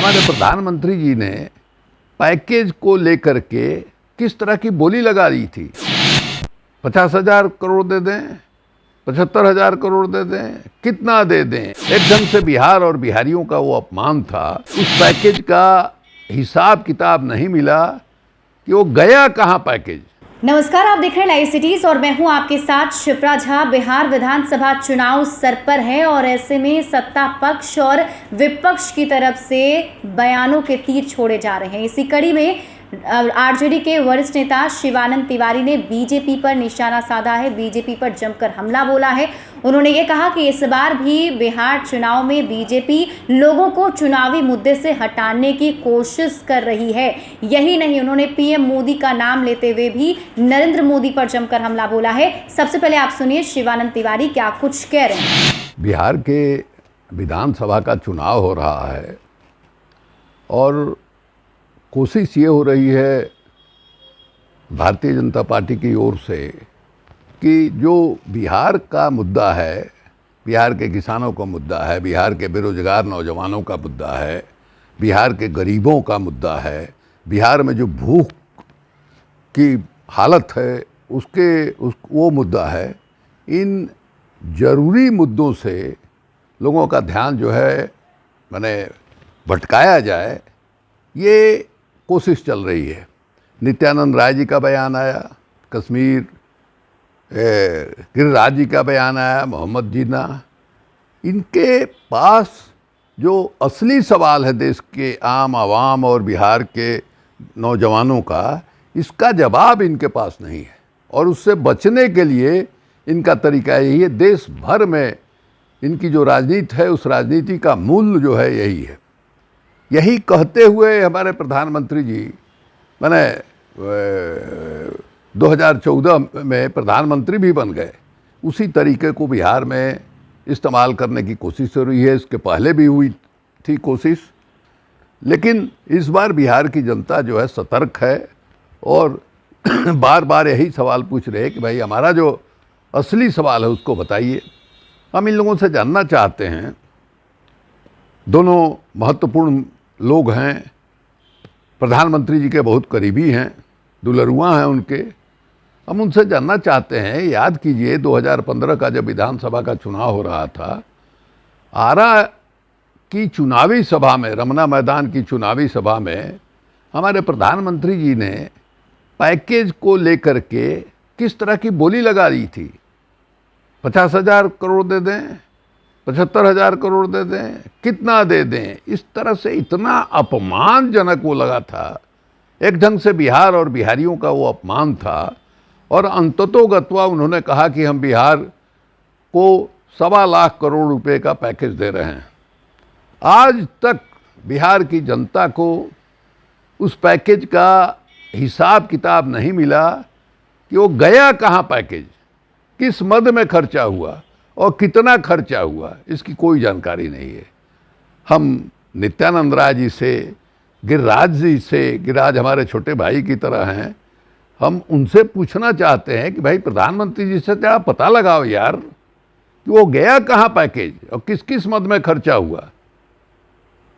हमारे प्रधानमंत्री जी ने पैकेज को लेकर के किस तरह की बोली लगा रही थी। 50,000 करोड़ दे दें, 75,000 करोड़ दे दें, कितना दे दें। एक ढंग से बिहार और बिहारियों का वो अपमान था। उस पैकेज का हिसाब किताब नहीं मिला कि वो गया कहाँ पैकेज। नमस्कार, आप देख रहे हैं लाइव सिटीज और मैं हूं आपके साथ शिप्रा झा। बिहार विधानसभा चुनाव सर पर है और ऐसे में सत्ता पक्ष और विपक्ष की तरफ से बयानों के तीर छोड़े जा रहे हैं। इसी कड़ी में आरजेडी के वरिष्ठ नेता शिवानंद तिवारी ने बीजेपी पर निशाना साधा है, बीजेपी पर जमकर हमला बोला है। उन्होंने ये कहा कि इस बार भी बिहार चुनाव में बीजेपी लोगों को चुनावी मुद्दे से हटाने की कोशिश कर रही है। यही नहीं, उन्होंने पीएम मोदी का नाम लेते हुए भी नरेंद्र मोदी पर जमकर हमला बोला है। सबसे पहले आप सुनिए शिवानंद तिवारी क्या कुछ कह रहे हैं। बिहार के विधानसभा का चुनाव हो रहा है और कोशिश ये हो रही है भारतीय जनता पार्टी की ओर से कि जो बिहार का मुद्दा है, बिहार के किसानों का मुद्दा है, बिहार के बेरोजगार नौजवानों का मुद्दा है, बिहार के गरीबों का मुद्दा है, बिहार में जो भूख की हालत है वो मुद्दा है। इन जरूरी मुद्दों से लोगों का ध्यान जो है माने भटकाया जाए, ये कोशिश चल रही है। नित्यानंद राय जी का बयान आया, कश्मीर गिरिराज जी का बयान आया, मोहम्मद जीना। इनके पास जो असली सवाल है देश के आम आवाम और बिहार के नौजवानों का, इसका जवाब इनके पास नहीं है और उससे बचने के लिए इनका तरीका यही है। देश भर में इनकी जो राजनीति है, उस राजनीति का मूल जो है यही है। यही कहते हुए हमारे प्रधानमंत्री जी मैंने 2014 में प्रधानमंत्री भी बन गए। उसी तरीके को बिहार में इस्तेमाल करने की कोशिश हो रही है। इसके पहले भी हुई थी कोशिश, लेकिन इस बार बिहार की जनता जो है सतर्क है और बार बार यही सवाल पूछ रहे हैं कि भाई हमारा जो असली सवाल है उसको बताइए। हम इन लोगों से जानना चाहते हैं, दोनों महत्वपूर्ण लोग हैं, प्रधानमंत्री जी के बहुत करीबी हैं, दुलरुआ हैं उनके। हम उनसे जानना चाहते हैं, याद कीजिए 2015 का जब विधानसभा का चुनाव हो रहा था, आरा की चुनावी सभा में, रमना मैदान की चुनावी सभा में हमारे प्रधानमंत्री जी ने पैकेज को लेकर के किस तरह की बोली लगा रही थी। 50,000 करोड़ दे दें, 75,000 करोड़ दे दें, कितना दे दें। इस तरह से इतना अपमानजनक वो लगा था। एक ढंग से बिहार और बिहारियों का वो अपमान था और अंततोगत्वा उन्होंने कहा कि हम बिहार को 1.25 लाख करोड़ रुपए का पैकेज दे रहे हैं। आज तक बिहार की जनता को उस पैकेज का हिसाब किताब नहीं मिला कि वो गया कहाँ पैकेज, किस मद में खर्चा हुआ और कितना खर्चा हुआ, इसकी कोई जानकारी नहीं है। हम नित्यानंद राय जी से, गिरिराज जी से, गिरिराज हमारे छोटे भाई की तरह हैं, हम उनसे पूछना चाहते हैं कि भाई प्रधानमंत्री जी से क्या पता लगाओ यार कि वो गया कहाँ पैकेज और किस किस मद में खर्चा हुआ।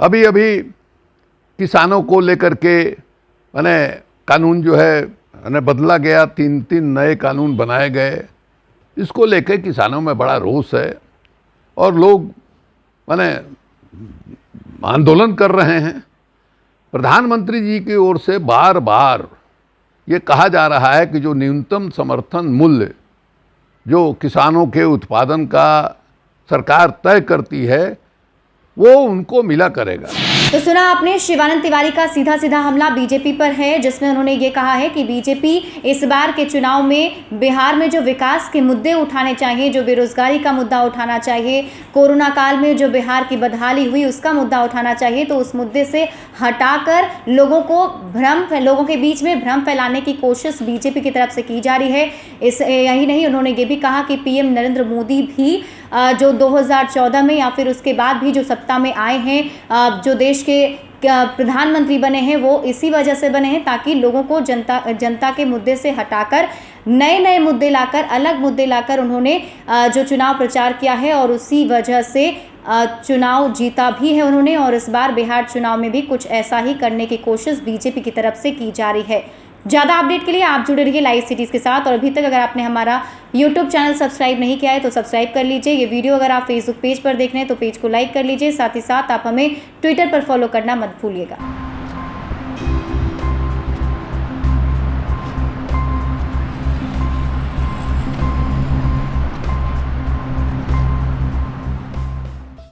अभी अभी किसानों को लेकर के माने कानून जो है माने बदला गया, 3 नए कानून बनाए गए। इसको लेकर किसानों में बड़ा रोष है और लोग माने आंदोलन कर रहे हैं। प्रधानमंत्री जी की ओर से बार बार ये कहा जा रहा है कि जो न्यूनतम समर्थन मूल्य जो किसानों के उत्पादन का सरकार तय करती है वो उनको मिला करेगा। तो सुना आपने शिवानंद तिवारी का सीधा सीधा हमला बीजेपी पर है, जिसमें उन्होंने ये कहा है कि बीजेपी इस बार के चुनाव में बिहार में जो विकास के मुद्दे उठाने चाहिए, जो बेरोजगारी का मुद्दा उठाना चाहिए, कोरोना काल में जो बिहार की बदहाली हुई उसका मुद्दा उठाना चाहिए, तो उस मुद्दे से हटाकर लोगों के बीच में भ्रम फैलाने की कोशिश बीजेपी की तरफ से की जा रही है। यही नहीं, उन्होंने ये भी कहा कि पीएम नरेंद्र मोदी भी जो 2014 में या फिर उसके बाद भी जो सत्ता में आए हैं, जो देश के प्रधानमंत्री बने हैं, वो इसी वजह से बने हैं ताकि लोगों को जनता के मुद्दे से हटाकर नए मुद्दे लाकर, अलग मुद्दे लाकर उन्होंने जो चुनाव प्रचार किया है और उसी वजह से चुनाव जीता भी है उन्होंने, और इस बार बिहार चुनाव में भी कुछ ऐसा ही करने की कोशिश बीजेपी की तरफ से की जा रही है। ज़्यादा अपडेट के लिए आप जुड़े रहिए लाइव सिटीज़ के साथ, और अभी तक अगर आपने हमारा यूट्यूब चैनल सब्सक्राइब नहीं किया है तो सब्सक्राइब कर लीजिए। ये वीडियो अगर आप फेसबुक पेज पर देख रहे हैं तो पेज को लाइक कर लीजिए, साथ ही साथ आप हमें ट्विटर पर फॉलो करना मत भूलिएगा।